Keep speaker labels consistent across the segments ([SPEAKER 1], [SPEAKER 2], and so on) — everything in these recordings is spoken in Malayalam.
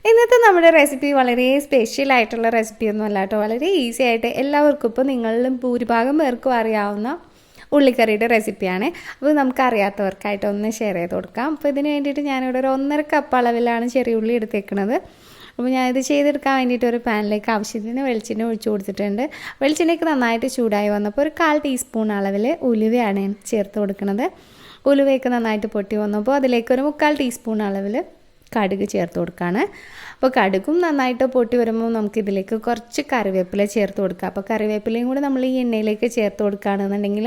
[SPEAKER 1] ഇന്നത്തെ നമ്മുടെ റെസിപ്പി വളരെ സ്പെഷ്യൽ ആയിട്ടുള്ള റെസിപ്പി ഒന്നും അല്ല കേട്ടോ. വളരെ ഈസി ആയിട്ട് എല്ലാവർക്കും ഇപ്പോൾ നിങ്ങളിലും ഭൂരിഭാഗം പേർക്കും അറിയാവുന്ന ഉള്ളിക്കറിയുടെ റെസിപ്പിയാണ്. അപ്പോൾ നമുക്ക് അറിയാത്തവർക്കായിട്ട് ഒന്ന് ഷെയർ ചെയ്ത് കൊടുക്കാം. അപ്പോൾ ഇതിന് വേണ്ടിയിട്ട് ഞാനിവിടെ ഒരു 1.5 കപ്പ് അളവിലാണ് ചെറിയ ഉള്ളി എടുത്തേക്കുന്നത്. അപ്പോൾ ഞാനിത് ചെയ്തെടുക്കാൻ വേണ്ടിയിട്ട് ഒരു പാനിലേക്ക് ആവശ്യത്തിന് വെളിച്ചെണ്ണ ഒഴിച്ചു കൊടുത്തിട്ടുണ്ട്. വെളിച്ചെണ്ണയ്ക്ക് നന്നായിട്ട് ചൂടായി വന്നപ്പോൾ ഒരു 1/4 ടീസ്പൂൺ അളവിൽ ഉലുവയാണ് ചേർത്ത് കൊടുക്കുന്നത്. ഉലുവയൊക്കെ നന്നായിട്ട് പൊട്ടി വന്നപ്പോൾ അതിലേക്ക് ഒരു 3/4 ടീസ്പൂൺ അളവിൽ കടുക് ചേർത്ത് കൊടുക്കുകയാണ്. അപ്പോൾ കടുകും നന്നായിട്ട് പൊട്ടി വരുമ്പോൾ നമുക്കിതിലേക്ക് കുറച്ച് കറിവേപ്പില ചേർത്ത് കൊടുക്കാം. അപ്പോൾ കറിവേപ്പിലയും കൂടി നമ്മൾ ഈ എണ്ണയിലേക്ക് ചേർത്ത് കൊടുക്കുകയാണെന്നുണ്ടെങ്കിൽ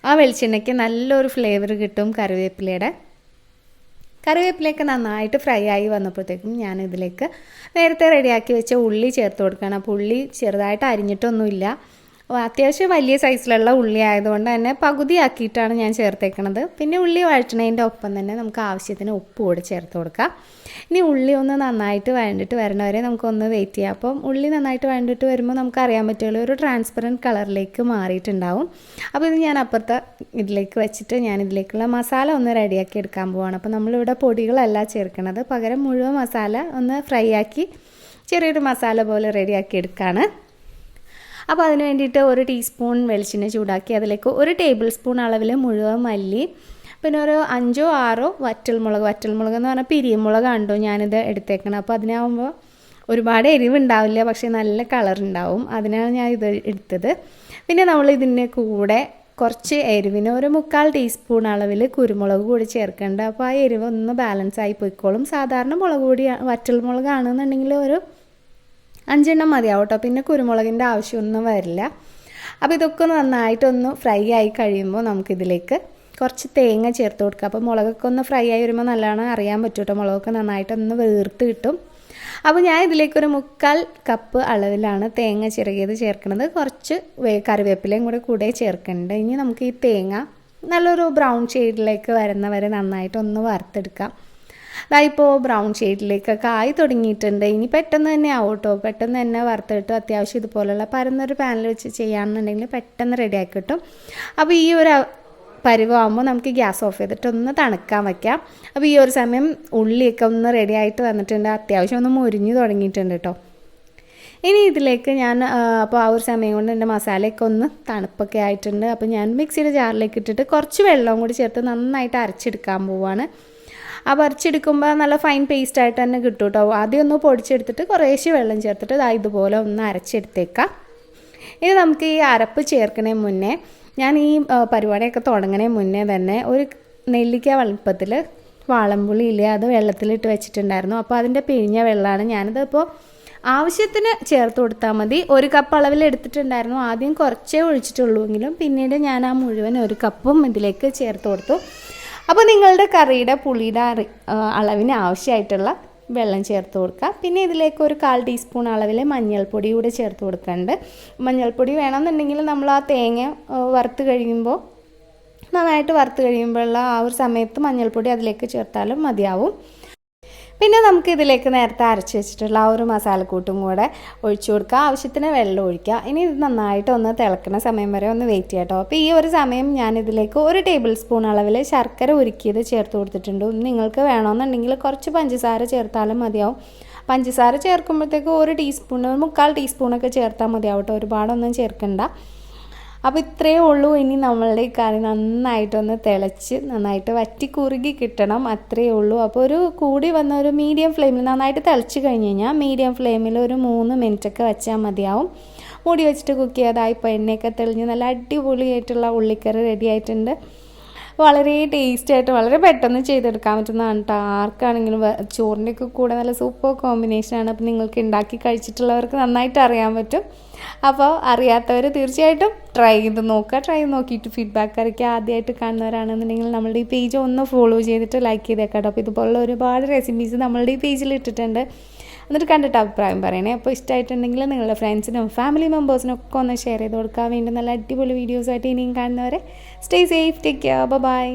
[SPEAKER 1] ആ വെളിച്ചെണ്ണയ്ക്ക് നല്ലൊരു ഫ്ലേവർ കിട്ടും. കറിവേപ്പിലയൊക്കെ നന്നായിട്ട് ഫ്രൈ ആയി വന്നപ്പോഴത്തേക്കും ഞാനിതിലേക്ക് നേരത്തെ റെഡിയാക്കി വെച്ച ഉള്ളി ചേർത്ത് കൊടുക്കുകയാണ്. അപ്പോൾ ഉള്ളി ചെറുതായിട്ട് അരിഞ്ഞിട്ടൊന്നുമില്ല, അത്യാവശ്യം വലിയ സൈസിലുള്ള ഉള്ളി ആയതുകൊണ്ട് തന്നെ പകുതിയാക്കിയിട്ടാണ് ഞാൻ ചേർത്തേക്കണത്. പിന്നെ ഉള്ളി വഴറ്റണതിൻ്റെ ഒപ്പം തന്നെ നമുക്ക് ആവശ്യത്തിന് ഉപ്പ് കൂടി ചേർത്ത് കൊടുക്കാം. ഇനി ഉള്ളി ഒന്ന് നന്നായിട്ട് വഴണ്ടിട്ട് വരണവരെ നമുക്കൊന്ന് വെയിറ്റ് ചെയ്യാം. അപ്പം ഉള്ളി നന്നായിട്ട് വഴണ്ടിട്ട് വരുമ്പോൾ നമുക്കറിയാൻ പറ്റുമല്ലോ ഒരു ട്രാൻസ്പെറൻറ്റ് കളറിലേക്ക് മാറിയിട്ടുണ്ടാവും. അപ്പോൾ ഇത് ഞാൻ അപ്പുറത്തെ ഇതിലേക്ക് വെച്ചിട്ട് ഞാൻ ഇതിലേക്കുള്ള മസാല ഒന്ന് റെഡിയാക്കി എടുക്കാൻ പോവാണ്. അപ്പോൾ നമ്മളിവിടെ പൊടികളല്ല ചേർക്കുന്നത്, പകരം മുഴുവൻ മസാല ഒന്ന് ഫ്രൈ ആക്കി ചെറിയൊരു മസാല പോലെ റെഡിയാക്കി എടുക്കുകയാണ്. അപ്പോൾ അതിന് വേണ്ടിയിട്ട് 1 ടീസ്പൂൺ വെളിച്ചെണ്ണ ചൂടാക്കി അതിലേക്ക് 1 ടേബിൾ സ്പൂൺ അളവിൽ മുഴുവൻ മല്ലി, പിന്നെ ഒരു 5 or 6 വറ്റൽമുളക് എന്ന് പറഞ്ഞാൽ പിരിയമുളകാണ്ടോ ഞാനിത് എടുത്തേക്കണം. അപ്പോൾ അതിനാകുമ്പോൾ ഒരുപാട് എരിവുണ്ടാവില്ല, പക്ഷേ നല്ല കളർ ഉണ്ടാവും, അതിനാണ് ഞാൻ ഇത് എടുത്തത്. പിന്നെ നമ്മൾ ഇതിൻ്റെ കൂടെ കുറച്ച് എരിവിന് ഒരു 3/4 ടീസ്പൂൺ അളവിൽ കുരുമുളക് കൂടി ചേർക്കേണ്ട. അപ്പോൾ ആ എരിവ് ഒന്ന് ബാലൻസ് ആയി പോയിക്കോളും. സാധാരണ മുളക് പൊടി വറ്റൽമുളകാണെന്നുണ്ടെങ്കിൽ ഒരു 5 എണ്ണം മതിയാവും കേട്ടോ, പിന്നെ കുരുമുളകിൻ്റെ ആവശ്യമൊന്നും വരില്ല. അപ്പോൾ ഇതൊക്കെ നന്നായിട്ടൊന്ന് ഫ്രൈ ആയി കഴിയുമ്പോൾ നമുക്കിതിലേക്ക് കുറച്ച് തേങ്ങ ചേർത്ത് കൊടുക്കുക. അപ്പോൾ മുളകൊക്കെ ഒന്ന് ഫ്രൈ ആയി വരുമ്പോൾ നല്ലവണ്ണം അറിയാൻ പറ്റും കേട്ടോ, മുളകൊക്കെ നന്നായിട്ടൊന്ന് വീർത്ത് കിട്ടും. അപ്പോൾ ഞാൻ ഇതിലേക്കൊരു 3/4 കപ്പ് അളവിലാണ് തേങ്ങ ചിരകിയത് ചേർക്കുന്നത്. കുറച്ച് കറിവേപ്പിലയും കൂടെ ചേർക്കുന്നുണ്ട്. ഇനി നമുക്ക് ഈ തേങ്ങ നല്ലൊരു ബ്രൗൺ ഷെയ്ഡിലേക്ക് വരുന്നവരെ നന്നായിട്ടൊന്ന് വറുത്തെടുക്കാം. അതായിപ്പോൾ ബ്രൗൺ ഷെയ്ഡിലേക്കൊക്കെ ആയി തുടങ്ങിയിട്ടുണ്ട്. ഇനി പെട്ടെന്ന് തന്നെ ആവും കേട്ടോ, പെട്ടെന്ന് തന്നെ വറുത്തിട്ട് അത്യാവശ്യം ഇതുപോലുള്ള പരന്നൊരു പാനിൽ വെച്ച് ചെയ്യുകയാണെന്നുണ്ടെങ്കിൽ പെട്ടെന്ന് റെഡിയാക്കി കിട്ടും. അപ്പോൾ ഈ ഒരു പരുവമാകുമ്പോൾ നമുക്ക് ഗ്യാസ് ഓഫ് ചെയ്തിട്ട് ഒന്ന് തണുക്കാൻ വയ്ക്കാം. അപ്പോൾ ഈ ഒരു സമയം ഉള്ളിയൊക്കെ ഒന്ന് റെഡി ആയിട്ട് വന്നിട്ടുണ്ട്, അത്യാവശ്യം ഒന്ന് മുരിഞ്ഞു തുടങ്ങിയിട്ടുണ്ട് കേട്ടോ. ഇനി ഇതിലേക്ക് ഞാൻ അപ്പോൾ ആ ഒരു സമയം കൊണ്ട് എൻ്റെ മസാലയൊക്കെ ഒന്ന് തണുപ്പൊക്കെ ആയിട്ടുണ്ട്. അപ്പോൾ ഞാൻ മിക്സിയുടെ ജാറിലേക്ക് ഇട്ടിട്ട് കുറച്ച് വെള്ളവും കൂടി ചേർത്ത് നന്നായിട്ട് അരച്ചെടുക്കാൻ പോവുകയാണ്. അപ്പോൾ അരച്ചെടുക്കുമ്പോൾ നല്ല ഫൈൻ പേസ്റ്റായിട്ട് തന്നെ കിട്ടും കേട്ടോ. ആദ്യം ഒന്ന് പൊടിച്ചെടുത്തിട്ട് കുറേശ്ശെ വെള്ളം ചേർത്തിട്ട് ഇതുപോലെ ഒന്ന് അരച്ചെടുത്തേക്കാം. ഇനി നമുക്ക് ഈ അരപ്പ് ചേർക്കണേ മുന്നേ ഞാൻ ഈ പരിപാടിയൊക്കെ തുടങ്ങണേ മുന്നേ തന്നെ ഒരു നെല്ലിക്ക വലുപ്പത്തിൽ വാളംപുളി ഇല്ലേ അത് വെള്ളത്തിലിട്ട് വെച്ചിട്ടുണ്ടായിരുന്നു. അപ്പോൾ അതിൻ്റെ പിഴിഞ്ഞ വെള്ളമാണ് ഞാനിതിപ്പോൾ ആവശ്യത്തിന് ചേർത്ത് കൊടുത്താൽ മതി. 1 കപ്പ് അളവിൽ എടുത്തിട്ടുണ്ടായിരുന്നു, ആദ്യം കുറച്ചേ ഒഴിച്ചിട്ടുള്ളൂ എങ്കിലും പിന്നീട് ഞാൻ ആ മുഴുവൻ 1 കപ്പും ഇതിലേക്ക് ചേർത്ത് കൊടുത്തു. അപ്പോൾ നിങ്ങളുടെ കറിയുടെ പുളിയുടെ അളവിന് ആവശ്യമായിട്ടുള്ള വെള്ളം ചേർത്ത് കൊടുക്കുക. പിന്നെ ഇതിലേക്ക് ഒരു 1/4 ടീസ്പൂൺ അളവിൽ മഞ്ഞൾപ്പൊടി കൂടെ ചേർത്ത് കൊടുക്കുന്നുണ്ട്. മഞ്ഞൾപ്പൊടി വേണമെന്നുണ്ടെങ്കിൽ നമ്മൾ ആ തേങ്ങ നന്നായിട്ട് വറുത്ത് കഴിയുമ്പോഴുള്ള ആ ഒരു സമയത്ത് മഞ്ഞൾപ്പൊടി അതിലേക്ക് ചേർത്താലും മതിയാവും. പിന്നെ നമുക്ക് ഇതിലേക്ക് നേരത്തെ അരച്ച് വെച്ചിട്ടുള്ള ആ ഒരു മസാലക്കൂട്ടും കൂടെ ഒഴിച്ചു കൊടുക്കുക, ആവശ്യത്തിന് വെള്ളം ഒഴിക്കുക. ഇനി ഇത് നന്നായിട്ട് ഒന്ന് തിളക്കുന്ന സമയം വരെ ഒന്ന് വെയിറ്റ് ചെയ്യാം കേട്ടോ. അപ്പോൾ ഈ ഒരു സമയം ഞാനിതിലേക്ക് 1 ടേബിൾ സ്പൂൺ അളവിൽ ശർക്കര ഉരുക്കിയത് ചേർത്ത് കൊടുത്തിട്ടുണ്ട്. നിങ്ങൾക്ക് വേണമെന്നുണ്ടെങ്കിൽ കുറച്ച് പഞ്ചസാര ചേർത്താലും മതിയാവും. പഞ്ചസാര ചേർക്കുമ്പോഴത്തേക്ക് 1 ടീസ്പൂൺ 3/4 ടീസ്പൂണൊക്കെ ചേർത്താൽ മതിയാവും കേട്ടോ, ഒരുപാടൊന്നും ചേർക്കണ്ട. അപ്പോൾ ഇത്രയേ ഉള്ളൂ. ഇനി നമ്മളുടെ ഈ കറി നന്നായിട്ടൊന്ന് തിളച്ച് നന്നായിട്ട് വറ്റി കുറുകി കിട്ടണം, അത്രയേ ഉള്ളൂ. അപ്പോൾ ഒരു കൂടി വന്ന ഒരു മീഡിയം ഫ്ലെയിമിൽ നന്നായിട്ട് തിളച്ച് കഴിഞ്ഞ് കഴിഞ്ഞാൽ മീഡിയം ഫ്ലെയിമിൽ ഒരു 3 മിനിറ്റൊക്കെ വെച്ചാൽ മതിയാവും. മൂടി വെച്ചിട്ട് കുക്ക് ചെയ്താൽ ഇപ്പോൾ എണ്ണയൊക്കെ തെളിഞ്ഞ് നല്ല അടിപൊളിയായിട്ടുള്ള ഉള്ളിക്കറി റെഡി ആയിട്ടുണ്ട്. വളരെ ടേസ്റ്റായിട്ട് വളരെ പെട്ടെന്ന് ചെയ്തെടുക്കാൻ പറ്റുന്നതാണ് കേട്ടോ. ആർക്കാണെങ്കിലും ചോറിൻ്റെയൊക്കെ കൂടെ നല്ല സൂപ്പർ കോമ്പിനേഷനാണ്. അപ്പോൾ നിങ്ങൾക്ക് ഉണ്ടാക്കി കഴിച്ചിട്ടുള്ളവർക്ക് നന്നായിട്ട് അറിയാൻ പറ്റും. അപ്പോൾ അറിയാത്തവർ തീർച്ചയായിട്ടും ട്രൈ ചെയ്ത് നോക്കിയിട്ട് ഫീഡ്ബാക്ക് അറിയിക്കുക. ആദ്യമായിട്ട് കാണുന്നവരാണെന്നുണ്ടെങ്കിൽ നമ്മളുടെ ഈ പേജ് ഒന്ന് ഫോളോ ചെയ്തിട്ട് ലൈക്ക് ചെയ്തേക്കാം. അപ്പോൾ ഇതുപോലുള്ള ഒരുപാട് റെസിപ്പീസ് നമ്മളുടെ ഈ പേജിൽ ഇട്ടിട്ടുണ്ട്, എന്നിട്ട് കണ്ടിട്ട് അഭിപ്രായം പറയണേ. അപ്പോൾ ഇഷ്ടമായിട്ടുണ്ടെങ്കിൽ നിങ്ങളുടെ ഫ്രണ്ട്സിനും ഫാമിലി മെമ്പേഴ്സിനും ഒക്കെ ഒന്ന് ഷെയർ ചെയ്ത് കൊടുക്കുക. വീണ്ടും നല്ല അടിപൊളി വീഡിയോസായിട്ട് ഇനിയും കാണുന്നവരെ stay safe, take care, by.